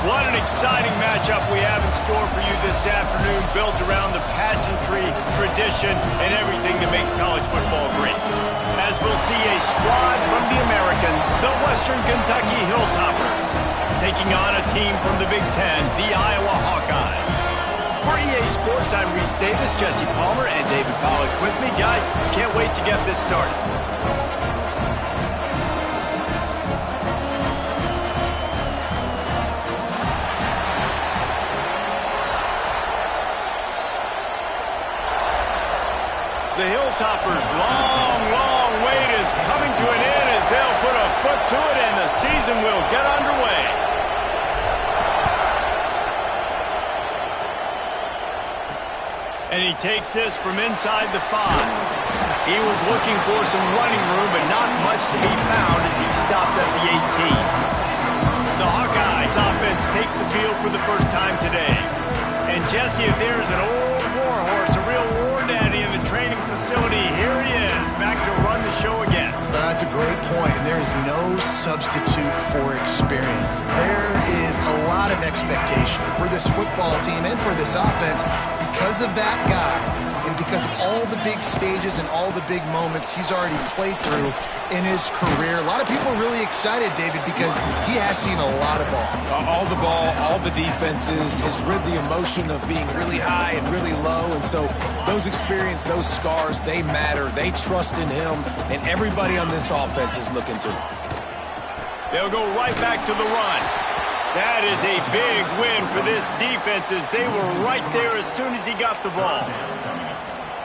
What an exciting matchup we have in store for you this afternoon, built around the pageantry, tradition, and everything that makes college football great. As we'll see a squad from the American, the Western Kentucky Hilltoppers, taking on a team from the Big Ten, the Iowa Hawkeyes. For EA Sports, I'm Reese Davis, Jesse Palmer, and David Pollack with me. Guys, can't wait to get this started. The Hilltoppers' long wait is coming to an end as they'll put a foot to it and the season will get underway. And he takes this from inside the 5. He was looking for some running room, but not much to be found as he stopped at the 18. The Hawkeyes offense takes the field for the first time today. And Jesse, if there's an old war horse, a real war daddy in the training facility, here he is, back to run the show again. That's a great point, and there is no substitute for experience. There is a lot of expectation for this football team and for this offense because of that guy and because of all the big stages and all the big moments he's already played through in his career. A lot of people are really excited, David, because he has seen a lot of ball. All the ball, all the defenses, has rid the emotion of being really high and really low, and so those experience, those scars, they matter. They trust in him, and everybody on this offense is looking to him. They'll go right back to the run. That is a big win for this defense as they were right there as soon as he got the ball.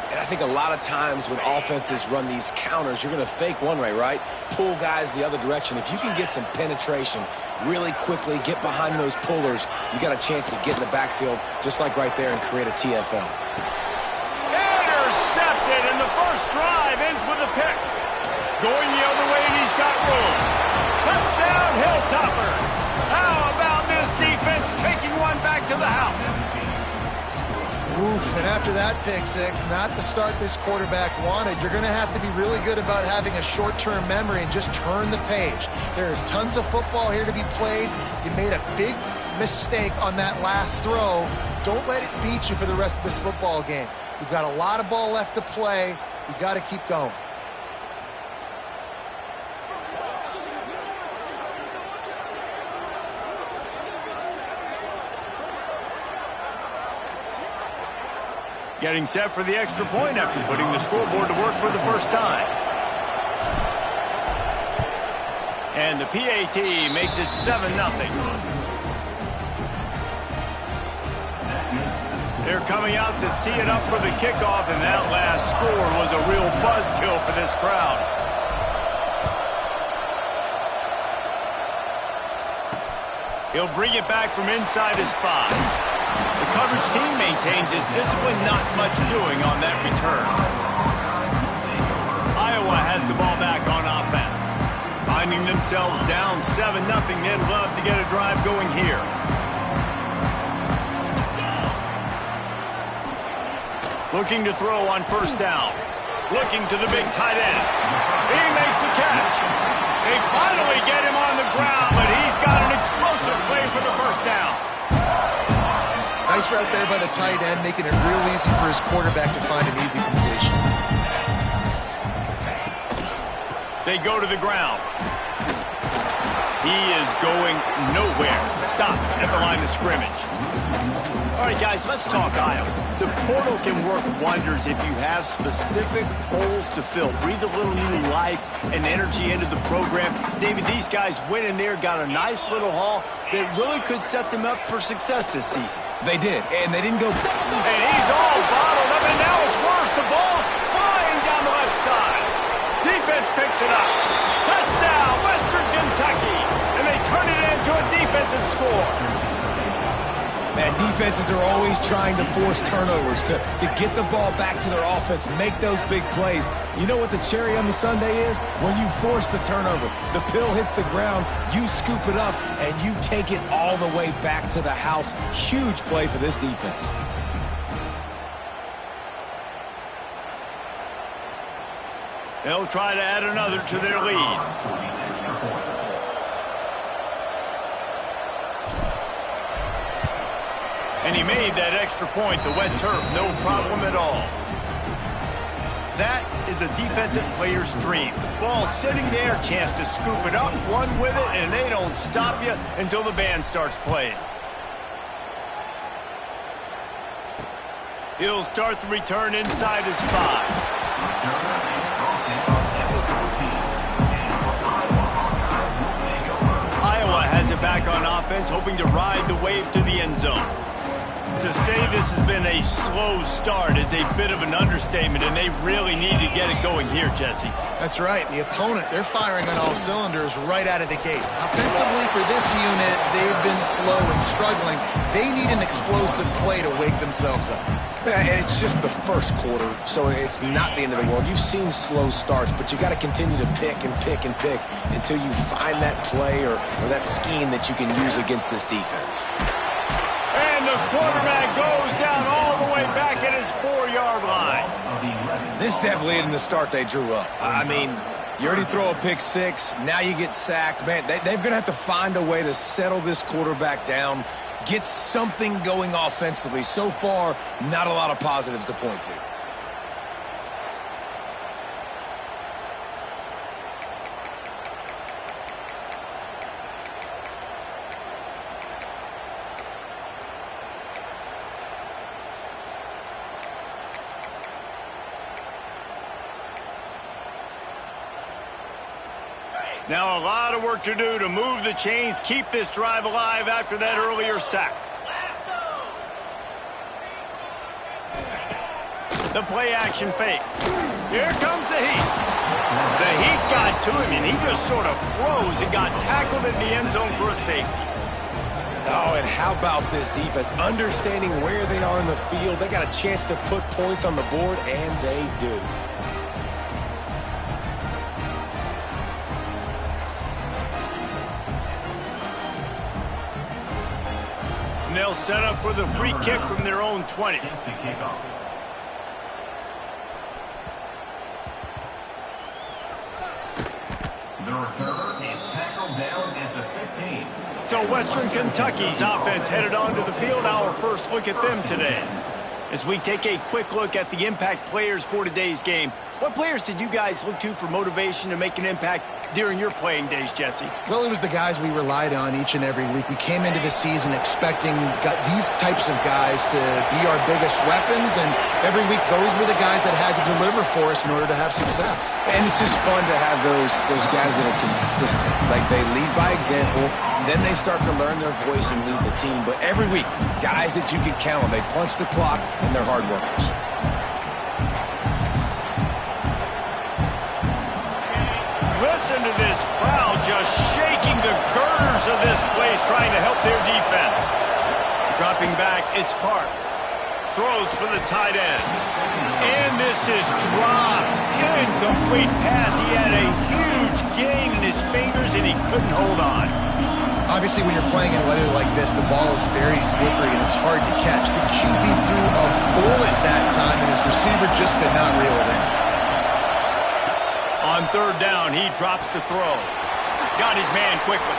And I think a lot of times when offenses run these counters, you're going to fake one way, right? Pull guys the other direction. If you can get some penetration really quickly, get behind those pullers, you got a chance to get in the backfield just like right there and create a TFL. Intercepted, and the first drive ends with a pick. Going the other way, and he's got room. Touchdown, Hilltoppers. How about this defense taking one back to the house? Oof, and after that pick six, not the start this quarterback wanted. You're going to have to be really good about having a short-term memory and just turn the page. There is tons of football here to be played. You made a big mistake on that last throw. Don't let it beat you for the rest of this football game. We've got a lot of ball left to play. We've got to keep going. Getting set for the extra point after putting the scoreboard to work for the first time. And the PAT makes it 7-0. They're coming out to tee it up for the kickoff, and that last score was a real buzzkill for this crowd. He'll bring it back from inside his 5. The coverage team maintains his discipline, not much doing on that return. Iowa has the ball back on offense. Finding themselves down 7-0, they'd love to get a drive going here. Looking to throw on first down. Looking to the big tight end. He makes the catch. They finally get him on the ground, but he's got an explosive play for the first down. Nice route there by the tight end, making it real easy for his quarterback to find an easy completion. They go to the ground. He is going nowhere. Stop at the line of scrimmage. All right, guys, let's talk Iowa. The portal can work wonders if you have specific holes to fill. Breathe a little new life and energy into the program. David, these guys went in there, got a nice little haul that really could set them up for success this season. They did, and they didn't go... And he's all bottled up, and now it's worse. The ball's flying down the left side. Defense picks it up. Touchdown, Western Kentucky. And they turn it into a defensive score. Man, defenses are always trying to force turnovers to get the ball back to their offense, make those big plays. You know what the cherry on the sundae is? When you force the turnover, the pill hits the ground, you scoop it up, and you take it all the way back to the house. Huge play for this defense. They'll try to add another to their lead. And he made that extra point. The wet turf, no problem at all. That is a defensive player's dream. Ball sitting there, chance to scoop it up, run with it, and they don't stop you until the band starts playing. He'll start the return inside his 5. Iowa has it back on offense, hoping to ride the wave to the end zone. To say this has been a slow start is a bit of an understatement, and they really need to get it going here, Jesse. That's right. The opponent, they're firing on all cylinders right out of the gate. Offensively, for this unit, they've been slow and struggling. They need an explosive play to wake themselves up. Yeah, and it's just the first quarter, so it's not the end of the world. You've seen slow starts, but you got to continue to pick and pick and pick until you find that play or that scheme that you can use against this defense. And the quarterback goes down all the way back at his 4-yard line. This definitely isn't the start they drew up. I mean, you already throw a pick 6, now you get sacked. Man, they're going to have to find a way to settle this quarterback down, get something going offensively. So far, not a lot of positives to point to. Now a lot of work to do to move the chains, keep this drive alive after that earlier sack. The play action fake. Here comes the heat. The heat got to him, and he just sort of froze and got tackled in the end zone for a safety. Oh, and how about this defense? Understanding where they are in the field. They got a chance to put points on the board, and they do. And they'll set up for the free kick from their own 20. The returner is tackled down at the 15. So Western Kentucky's offense headed onto the field. Our first look at them today. As we take a quick look at the impact players for today's game, what players did you guys look to for motivation to make an impact during your playing days, Jesse? Well, it was the guys we relied on each and every week. We came into the season expecting these types of guys to be our biggest weapons, and every week those were the guys that had to deliver for us in order to have success. And it's just fun to have those guys that are consistent. Like, they lead by example, then they start to learn their voice and lead the team. But every week, guys that you can count on, they punch the clock, and they're hard workers. Listen to this crowd just shaking the girders of this place, trying to help their defense. Dropping back, it's Parks. Throws for the tight end. And this is dropped. Incomplete pass. He had a huge gain in his fingers, and he couldn't hold on. Obviously, when you're playing in weather like this, the ball is very slippery and it's hard to catch. The QB threw a bullet that time, and his receiver just could not reel it in. On third down, he drops to throw. Got his man quickly.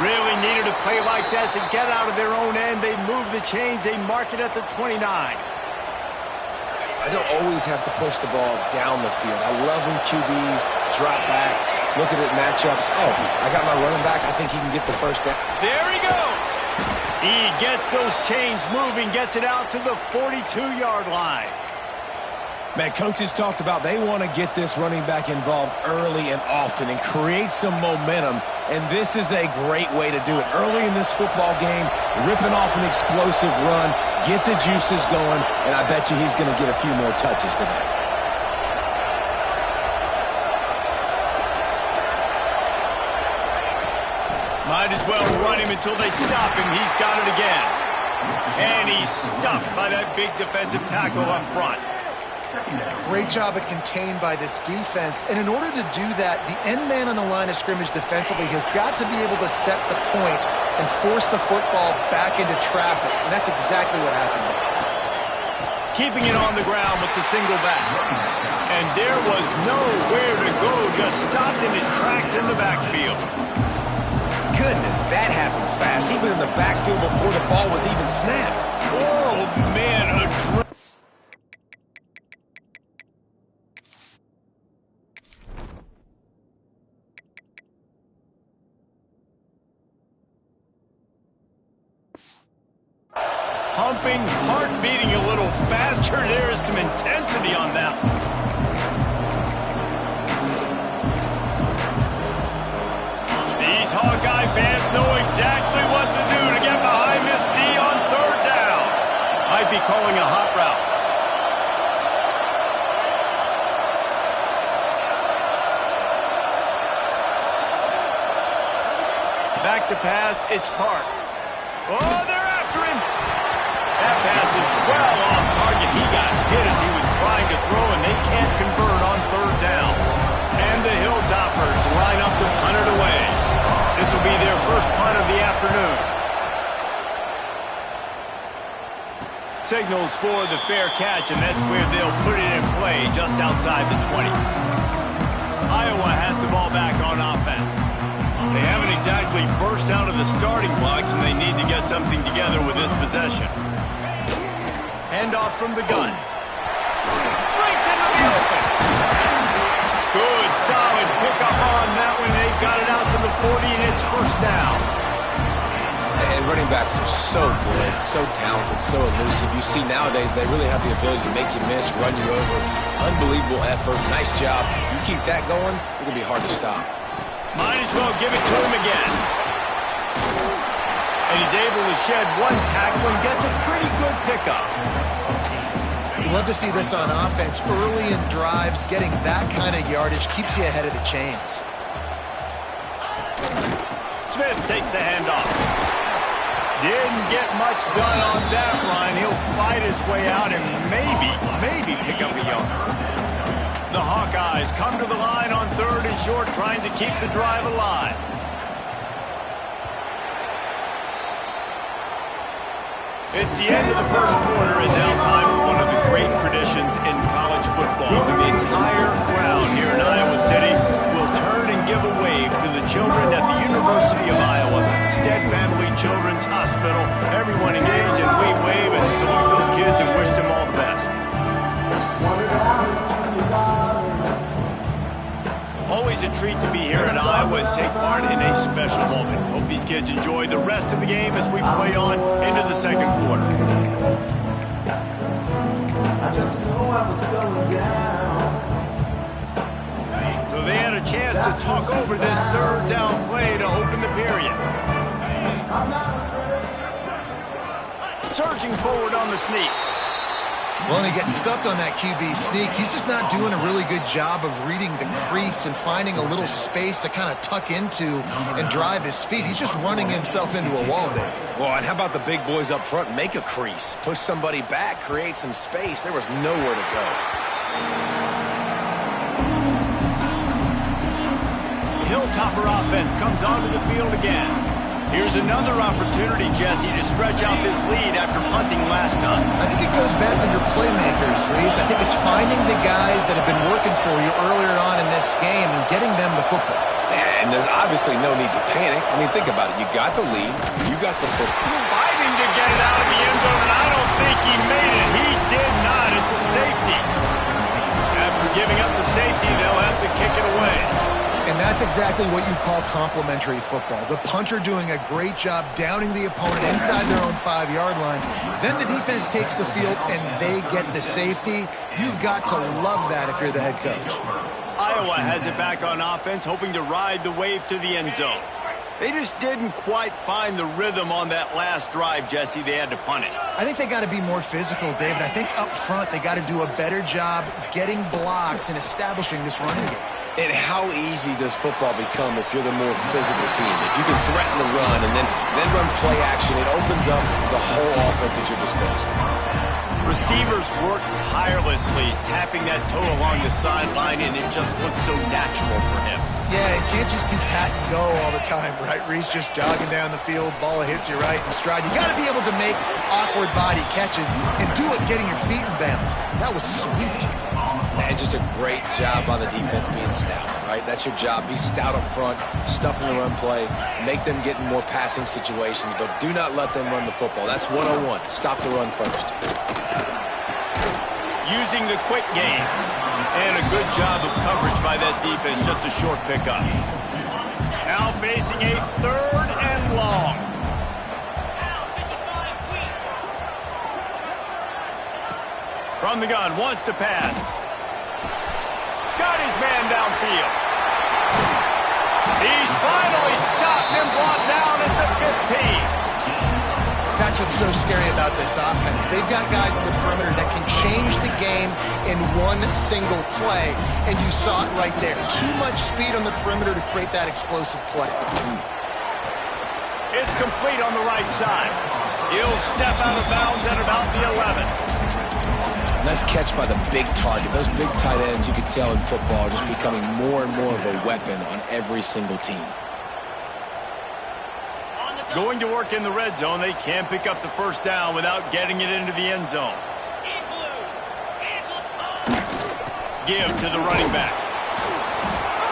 Really needed a play like that to get out of their own end. They move the chains. They mark it at the 29. I don't always have to push the ball down the field. I love when QBs drop back, look at it matchups. Oh, I got my running back. I think he can get the first down. There he goes. He gets those chains moving, gets it out to the 42-yard line. Man, coaches talked about they want to get this running back involved early and often and create some momentum, and this is a great way to do it. Early in this football game, ripping off an explosive run, get the juices going, and I bet you he's going to get a few more touches today. Might as well run him until they stop him. He's got it again. And he's stuffed by that big defensive tackle up front. Great job of contained by this defense. And in order to do that, the end man on the line of scrimmage defensively has got to be able to set the point and force the football back into traffic. And that's exactly what happened. Keeping it on the ground with the single back. And there was nowhere to go, just stopped in his tracks in the backfield. goodness, that happened fast. He was in the backfield before the ball was even snapped. Oh, man, pumping, heart beating a little faster. There is some intensity on that one. These Hawkeye fans know exactly what to do to get behind this D on third down. Might be calling a hot route. Back to pass, it's Parks. Oh, they're after him. That pass is well off target. He got hit as he was trying to throw, and they can't convert on third down. And the Hilltoppers line up to punt it away. This will be their first punt of the afternoon. Signals for the fair catch, and that's where they'll put it in play, just outside the 20. Iowa has the ball back on offense. They haven't exactly burst out of the starting blocks, and they need to get something together with this possession. Handoff from the gun. Breaks into the open. Good, solid pickup on that one. They got it out to the 40, and it's first down. And running backs are so good, so talented, so elusive. You see nowadays they really have the ability to make you miss, run you over. Unbelievable effort. Nice job. You keep that going, it's going to be hard to stop. Might as well give it to him again. And he's able to shed one tackle and gets a pretty good pickup. You love to see this on offense. Early in drives, getting that kind of yardage keeps you ahead of the chains. Smith takes the handoff. Didn't get much done on that line. He'll fight his way out and maybe pick up a yard. The Hawkeyes come to the line on third and short, trying to keep the drive alive. It's the end of the first quarter, and now time for one of the great traditions in college football. The entire crowd here in Iowa City will turn and give a wave to the children at the University of Iowa, Stead Family Children's Hospital. Everyone engage, and we wave and salute those kids and wish them all the best. Always a treat to be here at Iowa and take part in a special moment. Hope these kids enjoy the rest of the game as we play on into the second quarter. I just know I was going down. So they had a chance to talk over this third down play to open the period. Surging forward on the sneak. Well, and he gets stuffed on that QB sneak. He's just not doing a really good job of reading the crease and finding a little space to kind of tuck into and drive his feet. He's just running himself into a wall there. Well, and how about the big boys up front? Make a crease. Push somebody back. Create some space. There was nowhere to go. The Hilltopper offense comes onto the field again. Here's another opportunity, Jesse, to stretch out this lead after punting last time. I think it goes back to your playmakers, Reese. I think it's finding the guys that have been working for you earlier on in this game and getting them the football. And there's obviously no need to panic. I mean, think about it. You got the lead. You got the football. Fighting to get it out of the end zone, and I don't think he made it. He did not. It's a safety. After giving up the safety, they'll have to kick it away. And that's exactly what you call complementary football. The punter doing a great job downing the opponent inside their own 5-yard line. Then the defense takes the field and they get the safety. You've got to love that if you're the head coach. Iowa has it back on offense, hoping to ride the wave to the end zone. They just didn't quite find the rhythm on that last drive, Jesse. They had to punt it. I think they got to be more physical, David. I think up front they got to do a better job getting blocks and establishing this running game. And how easy does football become if you're the more physical team? If you can threaten the run and then run play action, it opens up the whole offense at your disposal. Receivers work tirelessly, tapping that toe along the sideline, and it just looks so natural for him. Yeah, it can't just be pat and go all the time, right, Reese? Just jogging down the field, ball hits you right in stride. You got to be able to make awkward body catches and do it getting your feet in bounds. That was sweet. And just a great job by the defense being stout, right? That's your job. Be stout up front, stuff in the run play, make them get in more passing situations, but do not let them run the football. That's 101. Stop the run first. Using the quick game. And a good job of coverage by that defense. Just a short pickup. Now facing a 3rd and long. From the gun, wants to pass. Got his man downfield. He's finally stopped and brought down at the 15. That's what's so scary about this offense. They've got guys in the perimeter that can change the game in one single play, and you saw it right there. Too much speed on the perimeter to create that explosive play. It's complete on the right side. He'll step out of bounds at about the 11. Nice catch by the big target. Those big tight ends, you can tell in football, are just becoming more and more of a weapon on every single team. Going to work in the red zone. They can't pick up the first down without getting it into the end zone. Give to the running back.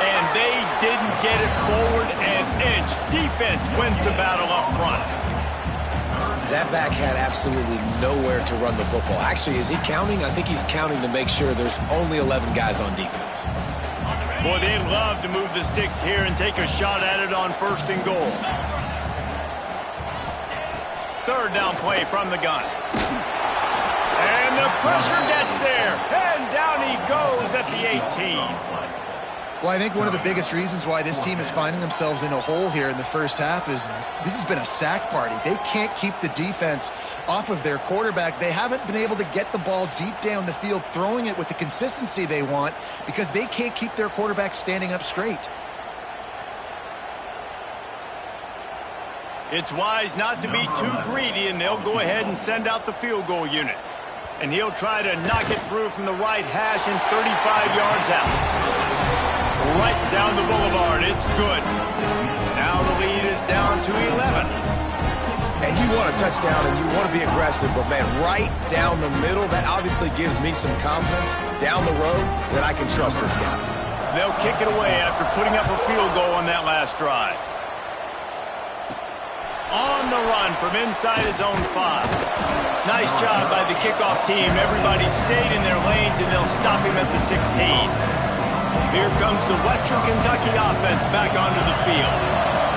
And they didn't get it forward an inch. Defense wins the battle up front. That back had absolutely nowhere to run the football. Actually, is he counting? I think he's counting to make sure there's only 11 guys on defense. Boy, they'd love to move the sticks here and take a shot at it on 1st and goal. 3rd down play from the gun. And the pressure gets there. And down he goes at the 18. Well, I think one of the biggest reasons why this team is finding themselves in a hole here in the first half is this has been a sack party. They can't keep the defense off of their quarterback. They haven't been able to get the ball deep down the field, throwing it with the consistency they want because they can't keep their quarterback standing up straight. It's wise not to be too greedy, and they'll go ahead and send out the field goal unit. And he'll try to knock it through from the right hash and 35 yards out. Right down the boulevard. It's good. Now the lead is down to 11. And you want a touchdown and you want to be aggressive, but man, right down the middle, that obviously gives me some confidence down the road that I can trust this guy. They'll kick it away after putting up a field goal on that last drive. On the run from inside his own 5. Nice job by the kickoff team. Everybody stayed in their lanes, and they'll stop him at the 16. Here comes the Western Kentucky offense back onto the field.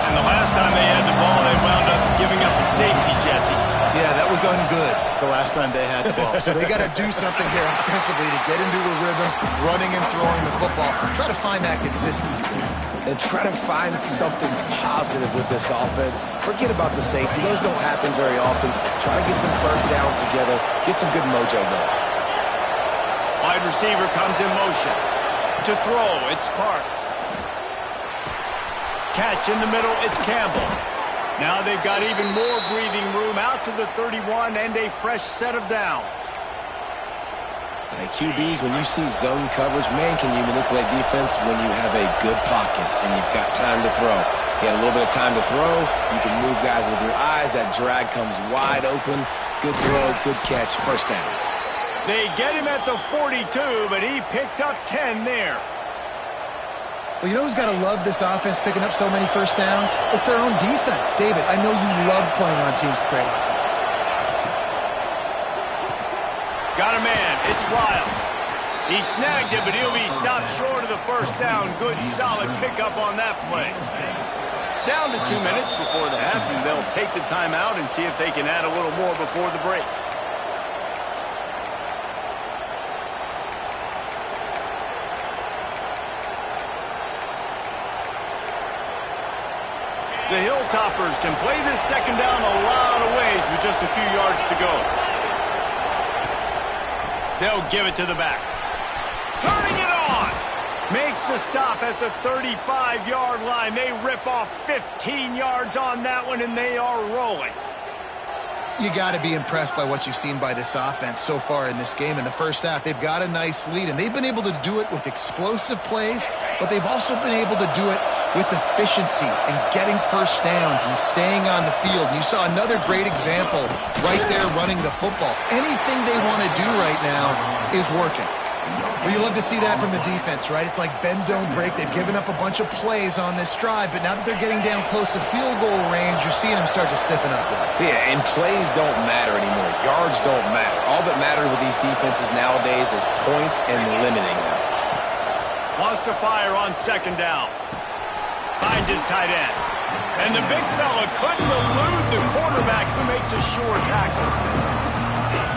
And the last time they had the ball, they wound up giving up a safety, Jesse. Yeah, that was ungood the last time they had the ball. So they got to do something here offensively to get into a rhythm, running and throwing the football. Try to find that consistency. And try to find something positive with this offense. Forget about the safety. Those don't happen very often. Try to get some first downs together. Get some good mojo going. Wide receiver comes in motion. To throw, it's Parks. Catch in the middle, it's Campbell. Now they've got even more breathing room out to the 31 and a fresh set of downs. Hey, QBs, when you see zone coverage, man, can you manipulate defense when you have a good pocket and you've got time to throw. You had a little bit of time to throw. You can move guys with your eyes. That drag comes wide open. Good throw, good catch, first down. They get him at the 42, but he picked up 10 there. Well, you know who's got to love this offense picking up so many first downs? It's their own defense. David, I know you love playing on teams with great offenses. Got a man. It's Riles. He snagged it, but he'll be stopped short of the first down. Good, solid pickup on that play. Down to 2 minutes before the half, and they'll take the timeout and see if they can add a little more before the break. The Hilltoppers can play this second down a lot of ways with just a few yards to go. They'll give it to the back. Turning it on. Makes the stop at the 35-yard line. They rip off 15 yards on that one, and they are rolling. You got to be impressed by what you've seen by this offense so far in this game. In the first half, they've got a nice lead, and they've been able to do it with explosive plays, but they've also been able to do it with efficiency and getting first downs and staying on the field. And you saw another great example right there running the football. Anything they want to do right now is working. Well, you love to see that from the defense, right? It's like bend, don't break. They've given up a bunch of plays on this drive, but now that they're getting down close to field goal range, you're seeing them start to stiffen up. Yeah, and plays don't matter anymore. Yards don't matter. All that matters with these defenses nowadays is points and limiting them. Wants to fire on second down. Finds his tight end. And the big fella couldn't elude the quarterback who makes a sure tackle.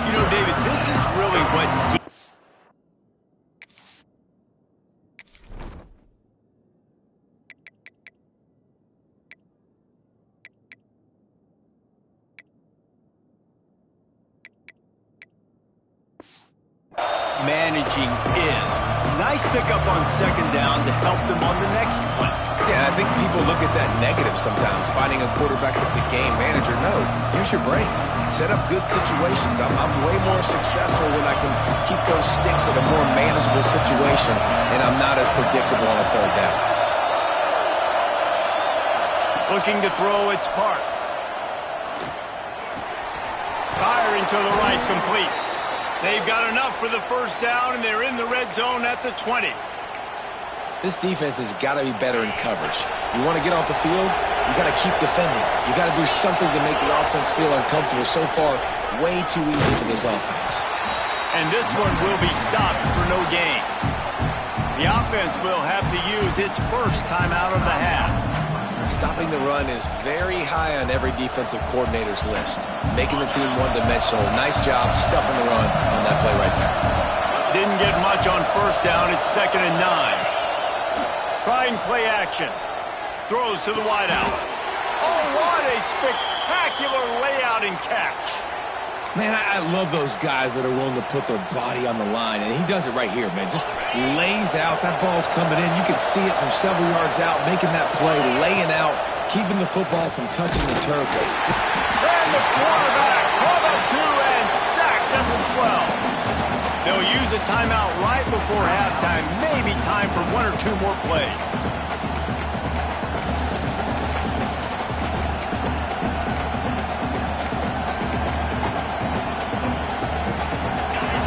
You know, David, this is really what... managing is. Nice pickup on second down to help them on the next play. Yeah, I think people look at that negative sometimes, finding a quarterback that's a game manager. No, use your brain. Set up good situations. I'm way more successful when I can keep those sticks at a more manageable situation, and I'm not as predictable on a third down. Looking to throw, it's Parks. Firing to the right, complete. They've got enough for the first down, and they're in the red zone at the 20. This defense has got to be better in coverage. You want to get off the field, you got to keep defending. You got to do something to make the offense feel uncomfortable. So far, way too easy for this offense. And this one will be stopped for no gain. The offense will have to use its first timeout of the half. Stopping the run is very high on every defensive coordinator's list. Making the team one-dimensional. Nice job stuffing the run on that play right there. Didn't get much on first down. It's 2nd and 9. Trying play action. Throws to the wideout. Oh, what a spectacular layout and catch. Man, I love those guys that are willing to put their body on the line, and he does it right here, man. Just lays out. That ball's coming in. You can see it from several yards out, making that play, laying out, keeping the football from touching the turf. And the quarterback caught up to and sacked at the 12. They'll use a timeout right before halftime. Maybe time for 1 or 2 more plays.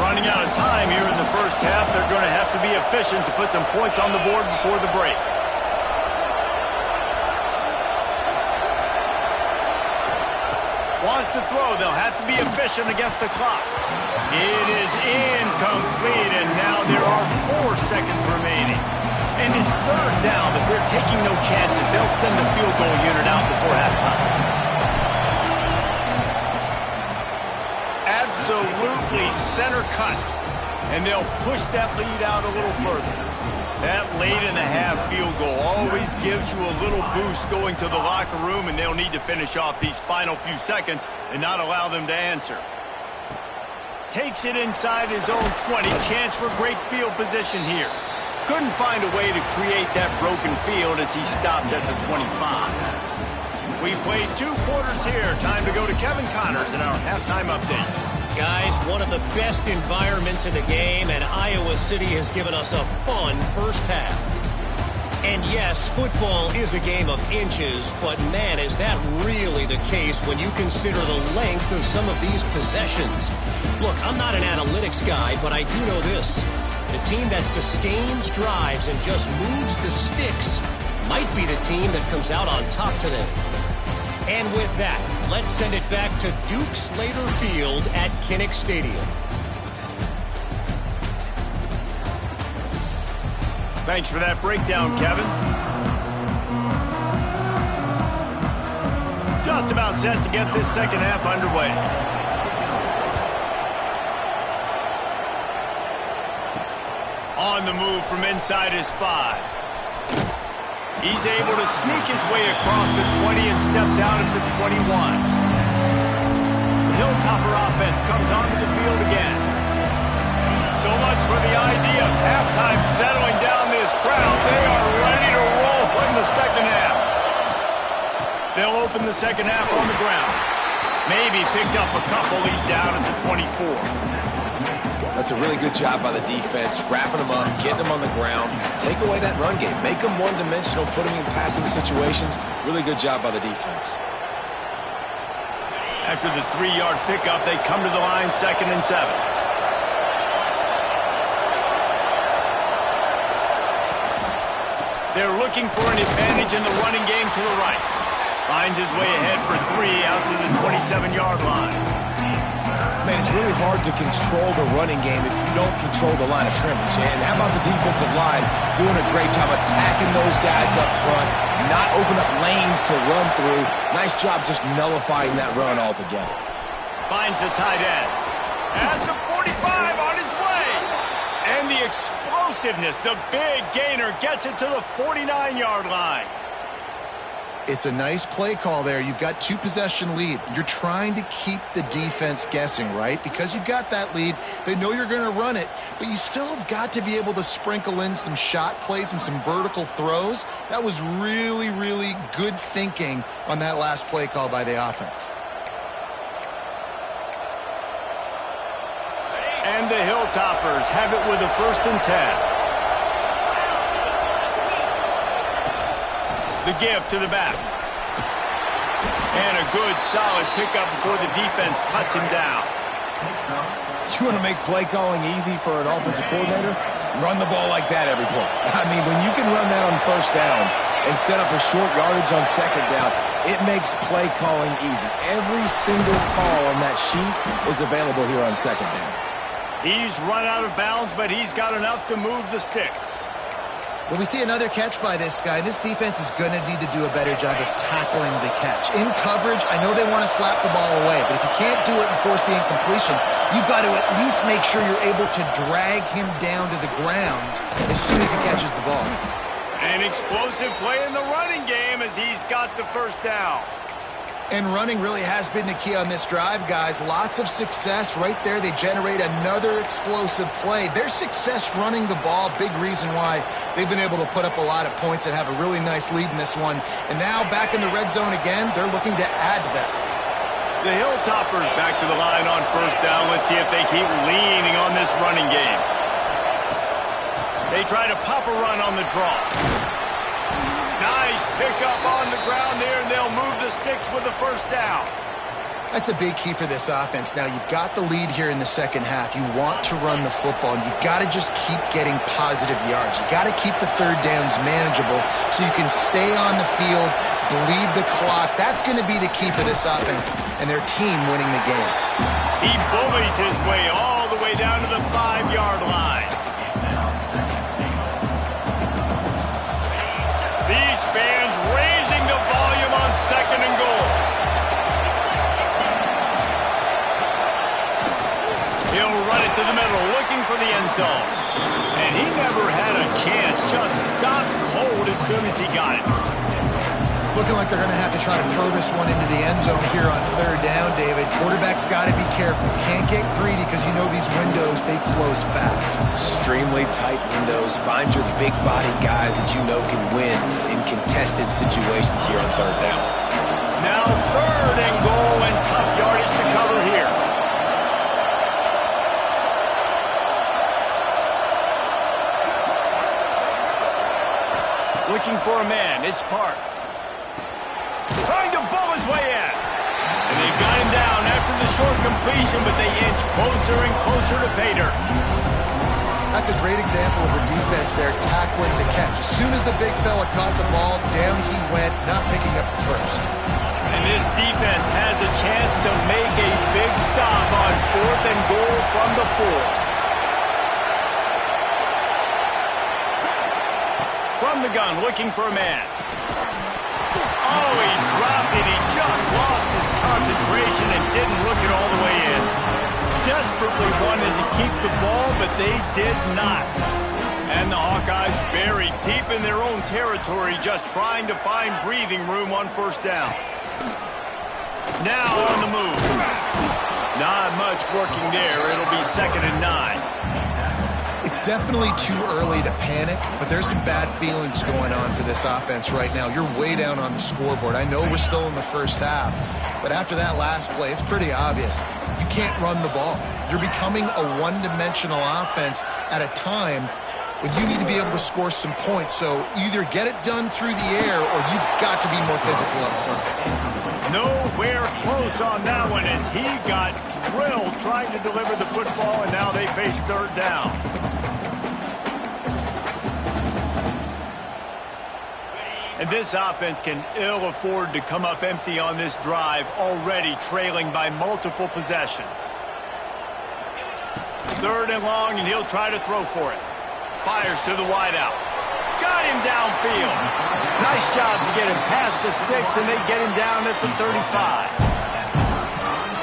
Running out of time here in the first half. They're going to have to be efficient to put some points on the board before the break. Wants to throw. They'll have to be efficient against the clock. It is incomplete, and now there are 4 seconds remaining. And it's 3rd down, but they're taking no chances. They'll send the field goal unit out before halftime. Absolutely center cut. And they'll push that lead out a little further. That late in the half field goal always gives you a little boost going to the locker room, and they'll need to finish off these final few seconds and not allow them to answer. Takes it inside his own 20. Chance for great field position here. Couldn't find a way to create that broken field as he stopped at the 25. We played 2 quarters here. Time to go to Kevin Connors in our halftime update. Guys, one of the best environments in the game, and Iowa City has given us a fun first half. And yes, football is a game of inches, but man, is that really the case when you consider the length of some of these possessions. Look, I'm not an analytics guy, but I do know this. The team that sustains drives and just moves the sticks might be the team that comes out on top today. And with that, let's send it back to Duke Slater Field at Kinnick Stadium. Thanks for that breakdown, Kevin. Just about set to get this second half underway. On the move from inside his 5. He's able to sneak his way across the 20 and steps out at the 21. The Hilltopper offense comes onto the field again. So much for the idea of halftime settling down this crowd. They are ready to roll in the second half. They'll open the second half on the ground. Maybe picked up a couple. He's down at the 24. That's a really good job by the defense, wrapping them up, getting them on the ground. Take away that run game. Make them one-dimensional, put them in passing situations. Really good job by the defense. After the 3-yard pickup, they come to the line 2nd and 7. They're looking for an advantage in the running game to the right. Finds his way ahead for 3 out to the 27-yard line. Man, it's really hard to control the running game if you don't control the line of scrimmage. And how about the defensive line doing a great job attacking those guys up front, not open up lanes to run through. Nice job just nullifying that run altogether. Finds the tight end. At the 45 on his way. And the explosiveness, the big gainer gets it to the 49-yard line. It's a nice play call there. You've got 2-possession lead. You're trying to keep the defense guessing, right? Because you've got that lead, they know you're going to run it, but you still have got to be able to sprinkle in some shot plays and some vertical throws. That was really, really good thinking on that last play call by the offense. And the Hilltoppers have it with a 1st and 10. The give to the back. And a good, solid pickup before the defense cuts him down. You want to make play calling easy for an offensive coordinator? Run the ball like that every play. I mean, when you can run that on 1st down and set up a short yardage on 2nd down, it makes play calling easy. Every single call on that sheet is available here on 2nd down. He's run out of bounds, but he's got enough to move the sticks. Well, we see another catch by this guy. This defense is going to need to do a better job of tackling the catch. In coverage, I know they want to slap the ball away, but if you can't do it and force the incompletion, you've got to at least make sure you're able to drag him down to the ground as soon as he catches the ball. An explosive play in the running game as he's got the 1st down. And running really has been the key on this drive, guys. Lots of success right there. They generate another explosive play. Their success running the ball, big reason why they've been able to put up a lot of points and have a really nice lead in this one. And now back in the red zone again, they're looking to add to that. The Hilltoppers back to the line on 1st down. Let's see if they keep leaning on this running game. They try to pop a run on the draw. Nice pickup on the ground there, and they'll move the sticks with the 1st down. That's a big key for this offense. Now, you've got the lead here in the 2nd half. You want to run the football, and you've got to just keep getting positive yards. You've got to keep the 3rd downs manageable so you can stay on the field, bleed the clock. That's going to be the key for this offense and their team winning the game. He bullies his way all the way down to the 5-yard line. These fans raising the volume on 2nd and goal. He'll run it to the middle, looking for the end zone. And he never had a chance, just stopped cold as soon as he got it. It's looking like they're going to have to try to throw this one into the end zone here on 3rd down, David. Quarterback's got to be careful. Can't get greedy because you know these windows, they close fast. Extremely tight windows. Find your big body guys that you know can win in contested situations here on 3rd down. Now 3rd and goal and tough yardage to cover here. Looking for a man, it's Parks. Trying to bull his way in. And they've got him down after the short completion, but they inch closer and closer to pay dirt. That's a great example of the defense there tackling the catch. As soon as the big fella caught the ball, down he went, not picking up the 1st. And this defense has a chance to make a big stop on 4th and goal from the 4. From the gun, looking for a man. Oh, he dropped it. He just lost his concentration and didn't look it all the way in. Desperately wanted to keep the ball, but they did not. And the Hawkeyes buried deep in their own territory, just trying to find breathing room on 1st down. Now on the move. Not much working there. It'll be 2nd and 9. It's definitely too early to panic, but there's some bad feelings going on for this offense right now. You're way down on the scoreboard. I know we're still in the 1st half, but after that last play, it's pretty obvious. You can't run the ball. You're becoming a one-dimensional offense at a time when you need to be able to score some points. So either get it done through the air or you've got to be more physical up front. Nowhere close on that one as he got drilled trying to deliver the football, and now they face 3rd down. And this offense can ill afford to come up empty on this drive, already trailing by multiple possessions. 3rd and long, and he'll try to throw for it. Fires to the wideout. Got him downfield. Nice job to get him past the sticks, and they get him down at the 35.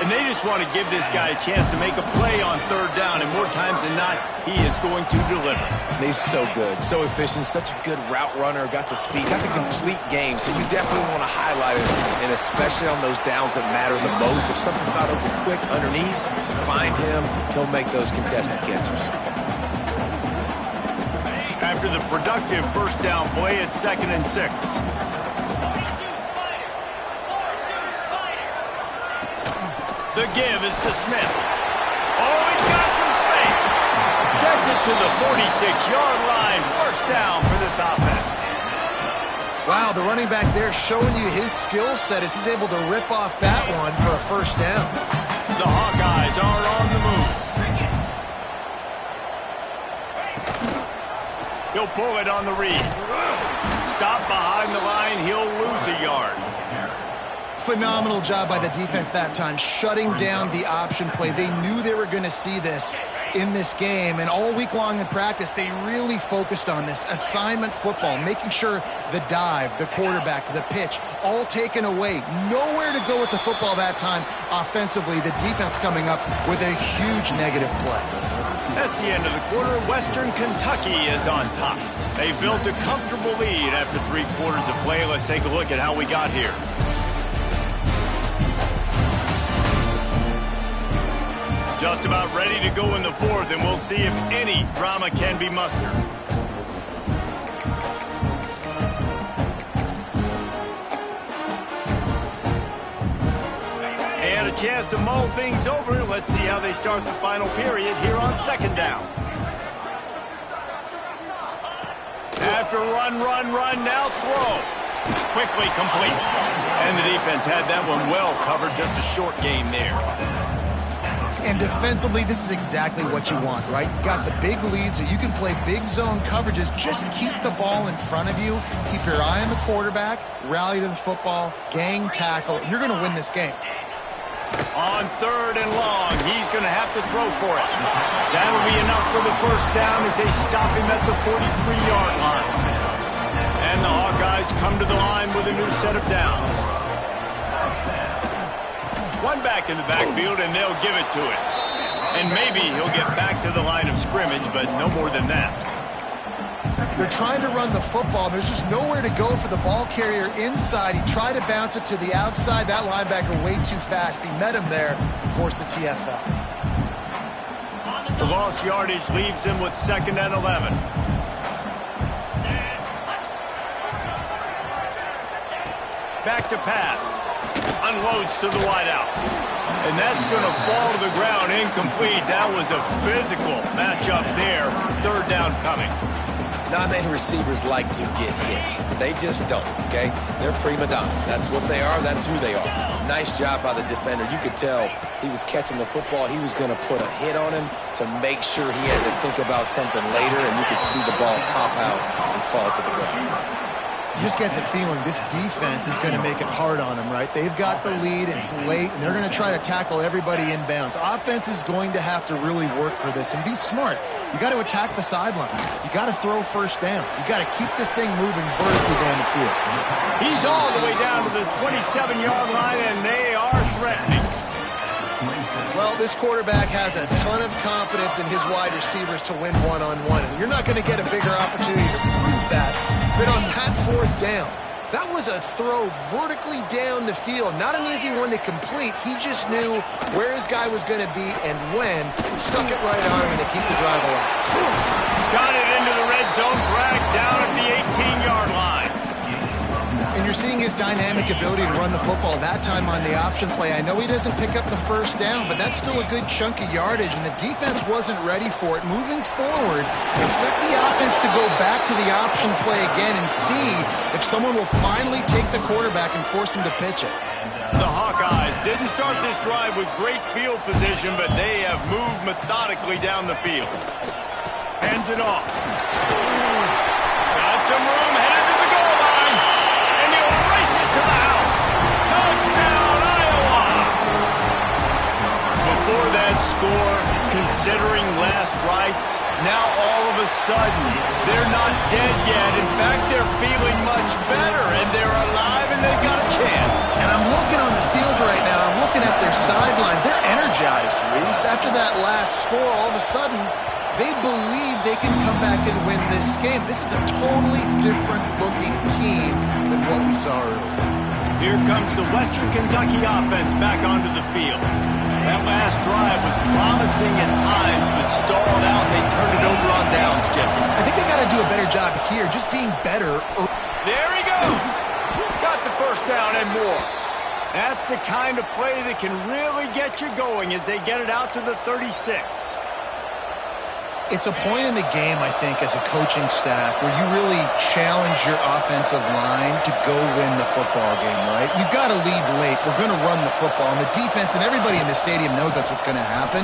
And they just want to give this guy a chance to make a play on 3rd down, and more times than not, he is going to deliver. And he's so good, so efficient, such a good route runner, got the speed, got the complete game, so you definitely want to highlight it, and especially on those downs that matter the most. If something's not open quick underneath, find him, he'll make those contested catches. After the productive 1st down play, it's 2nd and 6. The give is to Smith. Oh, he's got some space. Gets it to the 46-yard line. 1st down for this offense. Wow, the running back there showing you his skill set as he's able to rip off that one for a 1st down. The Hawkeyes are on the move. He'll pull it on the read. Stop behind the line. He'll lose a yard. Phenomenal job by the defense that time, shutting down the option play. They knew they were going to see this in this game, and all week long in practice, they really focused on this assignment football, making sure the dive, the quarterback, the pitch, all taken away. Nowhere to go with the football that time offensively. The defense coming up with a huge negative play. That's the end of the quarter. Western Kentucky is on top. They built a comfortable lead after 3 quarters of play. Let's take a look at how we got here. Just about ready to go in the 4th, and we'll see if any drama can be mustered. And a chance to mull things over. Let's see how they start the final period here on 2nd down. After run, now throw. Quickly complete. And the defense had that one well covered, just a short gain there. And defensively, this is exactly what you want, right? You got the big lead, so you can play big zone coverages. Just keep the ball in front of you. Keep your eye on the quarterback. Rally to the football. Gang tackle. You're going to win this game. On 3rd and long, he's going to have to throw for it. That'll be enough for the 1st down as they stop him at the 43-yard line. And the Hawkeyes come to the line with a new set of downs. One back in the backfield, and they'll give it to it. And maybe he'll get back to the line of scrimmage, but no more than that. They're trying to run the football. There's just nowhere to go for the ball carrier inside. He tried to bounce it to the outside. That linebacker way too fast. He met him there and forced the TFL. The lost yardage leaves him with 2nd and 11. Back to pass. Unloads to the wideout. And that's going to fall to the ground incomplete. That was a physical matchup there. 3rd down coming. Not many receivers like to get hit. They just don't, okay? They're prima donnas. That's what they are. That's who they are. Nice job by the defender. You could tell he was catching the football. He was going to put a hit on him to make sure he had to think about something later, and you could see the ball pop out and fall to the ground. You just get the feeling this defense is going to make it hard on them, right? They've got the lead, it's late, and they're going to try to tackle everybody inbounds. Offense is going to have to really work for this and be smart. You got to attack the sideline. You got to throw 1st downs. You got to keep this thing moving vertically down the field. He's all the way down to the 27-yard line, and they are threatening. Well, this quarterback has a ton of confidence in his wide receivers to win one-on-one, and you're not going to get a bigger opportunity to prove that than on that 4th down. That was a throw vertically down the field. Not an easy one to complete. He just knew where his guy was going to be and when. Stuck it right on him to keep the drive alive. Got it into the red zone, dragged down at the 18-yard line. And you're seeing his dynamic ability to run the football that time on the option play. I know he doesn't pick up the 1st down, but that's still a good chunk of yardage, and the defense wasn't ready for it. Moving forward, expect the offense to go back to the option play again and see if someone will finally take the quarterback and force him to pitch it. The Hawkeyes didn't start this drive with great field position, but they have moved methodically down the field. Hands it off. Got some room, headed to the goal line. sudden, they're not dead yet. In fact, they're feeling much better, and they're alive, and they've got a chance. And I'm looking on the field right now. I'm looking at their sideline. They're energized, Reese. After that last score, all of a sudden, they believe they can come back and win this game. This is a totally different-looking team than what we saw earlier. Here comes the Western Kentucky offense back onto the field. That last drive was promising at times, but stalled out, and they turned it over on downs, Jesse. I think they got to do a better job here, just being better. There he goes. Got the first down and more. That's the kind of play that can really get you going as they get it out to the 36. It's a point in the game, I think, as a coaching staff where you really challenge your offensive line to go win the football game, right? You've got to lead late. We're going to run the football. And the defense and everybody in the stadium knows that's what's going to happen.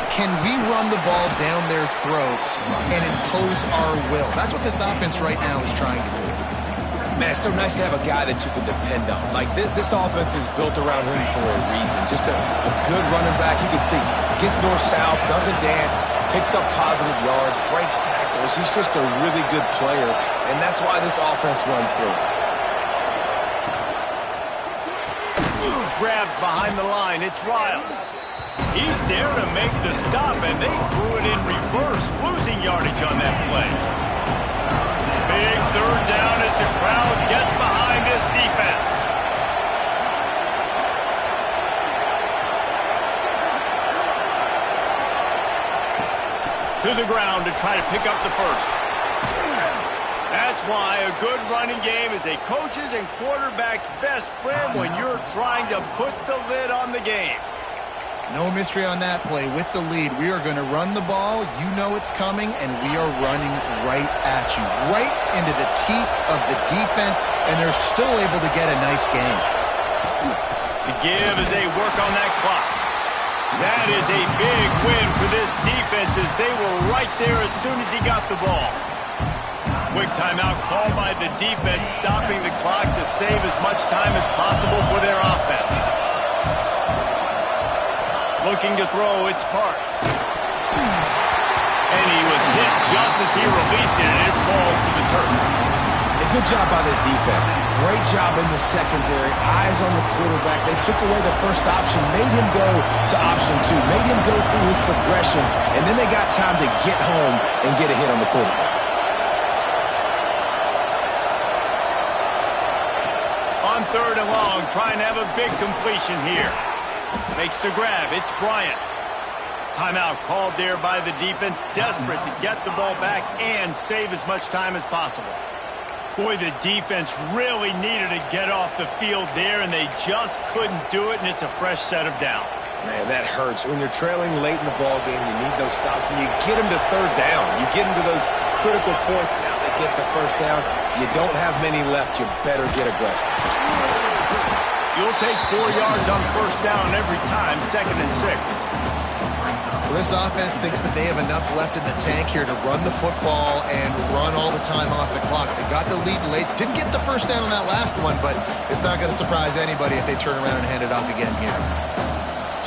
Can we run the ball down their throats and impose our will? That's what this offense right now is trying to do. Man, it's so nice to have a guy that you can depend on. Like, this offense is built around him for a reason. Just a good running back. You can see, gets north-south, doesn't dance, picks up positive yards, breaks tackles. He's just a really good player, and that's why this offense runs through him. Grabbed behind the line. It's Riles. He's there to make the stop, and they threw it in reverse, losing yardage on that play. Big third down as the crowd gets behind this defense. To the ground to try to pick up the first. That's why a good running game is a coach's and quarterback's best friend when you're trying to put the lid on the game. No mystery on that play. With the lead, we are going to run the ball. You know it's coming, and we are running right at you, right into the teeth of the defense, and they're still able to get a nice game. The give as they work on that clock. That is a big win for this defense as they were right there as soon as he got the ball. Quick timeout called by the defense, stopping the clock to save as much time as possible for their offense. Looking to throw, it's Parks. And he was hit just as he released it, and it falls to the turf. A good job by this defense. Great job in the secondary. Eyes on the quarterback. They took away the first option, made him go to option 2, made him go through his progression, and then they got time to get home and get a hit on the quarterback. On third and long, trying to have a big completion here. Makes the grab. It's Bryant. Timeout called there by the defense, desperate to get the ball back and save as much time as possible. Boy, the defense really needed to get off the field there, and they just couldn't do it, and it's a fresh set of downs. Man, that hurts. When you're trailing late in the ball game, you need those stops, and you get them to third down. You get them to those critical points. Now they get the first down. You don't have many left. You better get aggressive. You'll take 4 yards on first down every time, 2nd and 6. Well, this offense thinks that they have enough left in the tank here to run the football and run all the time off the clock. They got the lead late. Didn't get the first down on that last one, but it's not going to surprise anybody if they turn around and hand it off again here.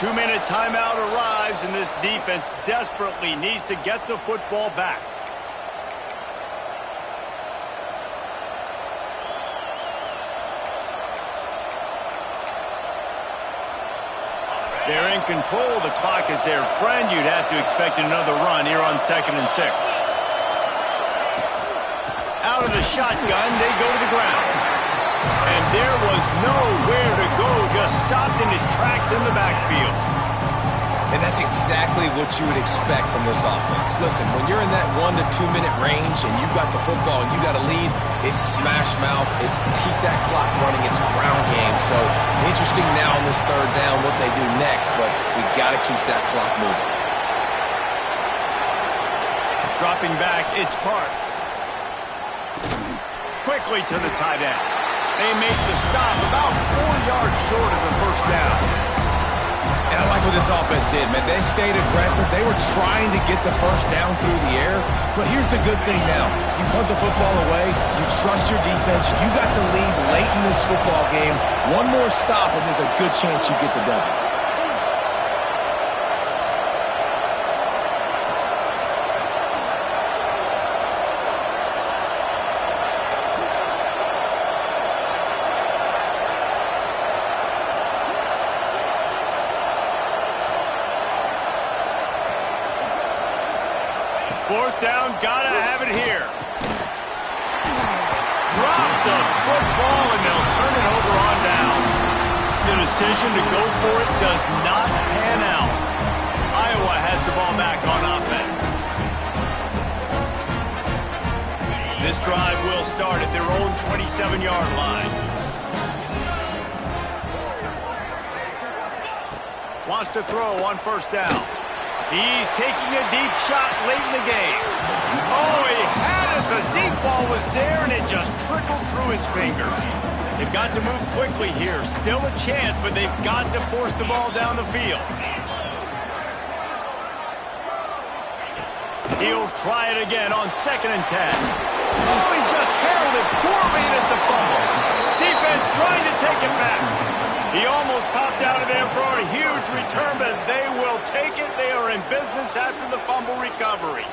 2-minute timeout arrives, and this defense desperately needs to get the football back. They're in control. The clock is their friend. You'd have to expect another run here on 2nd and 6. Out of the shotgun, they go to the ground. And there was nowhere to go, just stopped in his tracks in the backfield. And that's exactly what you would expect from this offense. Listen, when you're in that 1 to 2 minute range and you've got the football and you got a lead, it's smash mouth, it's keep that clock running, it's ground game. So interesting now on this third down what they do next, but we got to keep that clock moving. Dropping back, it's Parks. Quickly to the tight end. They make the stop about 4 yards short of the first down. And I like what this offense did, man. They stayed aggressive. They were trying to get the first down through the air. But here's the good thing now. You punt the football away. You trust your defense. You got the lead late in this football game. One more stop, and there's a good chance you get the W. Fourth down, gotta have it here. Drop the football, and they'll turn it over on downs. The decision to go for it does not pan out. Iowa has the ball back on offense. This drive will start at their own 27-yard line. Wants to throw on first down. He's taking a deep shot late in the game. Oh, he had it. The deep ball was there, and it just trickled through his fingers. They've got to move quickly here. Still a chance, but they've got to force the ball down the field. He'll try it again on 2nd and 10. Oh, he just handled it poorly, and it's a fumble. Defense trying to take it back. He almost popped out of there for a huge return, but they will take it. They are in business after the fumble recovery.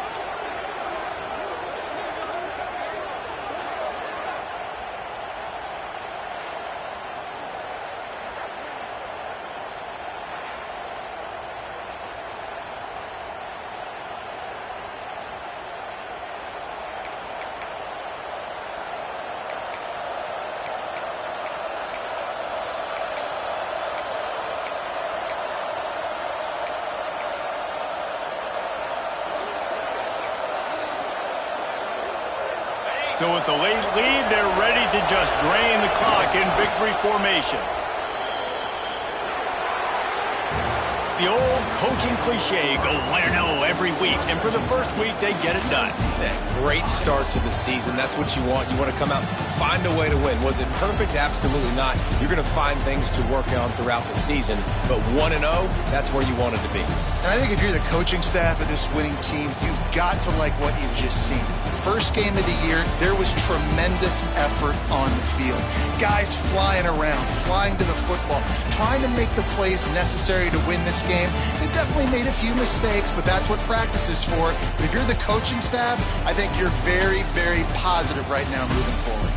So with the late lead, they're ready to just drain the clock in victory formation. The old coaching cliche, go 1-0 every week. And for the first week, they get it done. Great start to the season. That's what you want. You want to come out, find a way to win. Was it perfect? Absolutely not. You're going to find things to work on throughout the season. But 1-0, that's where you want it to be. And I think if you're the coaching staff of this winning team, you've got to like what you've just seen. First game of the year, there was tremendous effort on the field. Guys flying around, flying to the football, trying to make the plays necessary to win this game. They definitely made a few mistakes, but that's what practice is for. But if you're the coaching staff, I think you're very, very positive right now moving forward.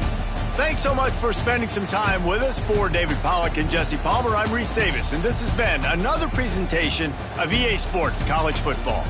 Thanks so much for spending some time with us. For David Pollack and Jesse Palmer, I'm Reese Davis, and this has been another presentation of EA Sports College Football.